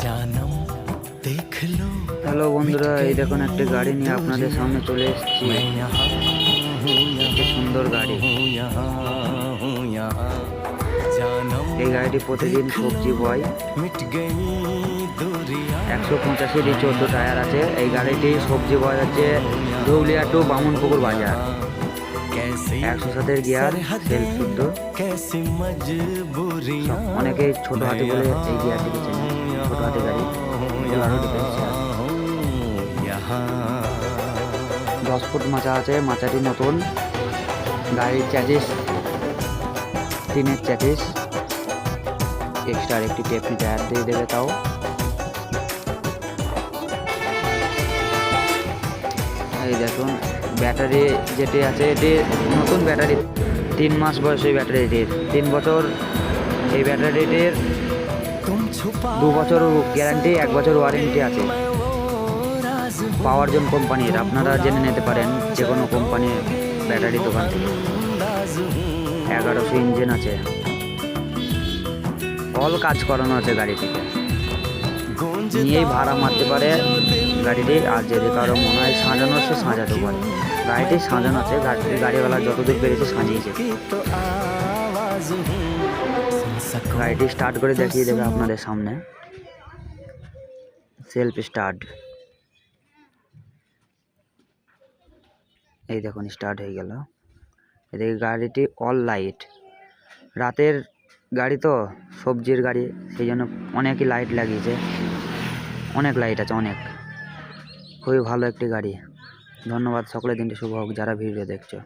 जानम देख लो। হ্যালো বন্ধুরা, এই দেখুন একটা গাড়ি নিয়ে আপনাদের সামনে চলে এসেছি। मैं यहाँ हूँ, কি সুন্দর গাড়ি। यहाँ हूँ, यहाँ जानम এই গাড়িটি প্রতিদিন সবজি বয়। मिट गई दूरियां 185 14 টায়ার আছে। এই গাড়িটি সবজি বয় হচ্ছে ধৌলিয়া টু বামুনপুকুর বাজার। कैसी 107 গিয়ার, সেলফ শুদ্ধ। कैसी मजबूरियां অনেকেই ছোট হাতি বলে এই গিয়ারটিকে চেনে। ছোট হাতি গাড়ি 10 ফুট মাচা আছে, মাচাটি নতুন। গাড়ির চ্যাসিস টিনের চ্যাসিস, এক্সট্রা একটি টেপনি টায়ার দিয়ে দেবে তাও। এই দেখুন ব্যাটারি যেটি আছে, এটি নতুন ব্যাটারি, 3 মাস বয়স এই ব্যাটারিটির। 3 বছর এই ব্যাটারিটির, 2 বছর গ্যারান্টি, 1 বছর ওয়ারেন্টি আছে। পাওয়ার জোন কোম্পানির, আপনারা জেনে নিতে পারেন যে কোনো কোম্পানির ব্যাটারি দোকান থেকে। 1100 ইঞ্জিন আছে, অল কাজ করানো আছে গাড়িটিতে। নিয়েই ভাড়া মারতে পারে গাড়িটি। আর যদি কারো মনে হয় সাজানো, সে সাজাতে পারে। গাড়িটি সাজানো আছে, গাড়িওয়ালা যতদূর পেরেছে সাজিয়েছে। গাড়িটি স্টার্ট করে দেখিয়ে দেবে আপনাদের সামনে। সেলফ স্টার্ট, এই দেখুন স্টার্ট হয়ে গেল। এদিকে গাড়িটি অল লাইট, রাতের গাড়ি তো, সবজির গাড়ি, সেই জন্য অনেকই লাইট লাগিয়েছে। অনেক লাইট আছে, অনেক। খুবই ভালো একটি গাড়ি। ধন্যবাদ, সকলের দিনটি শুভ হোক যারা ভিডিও দেখছো।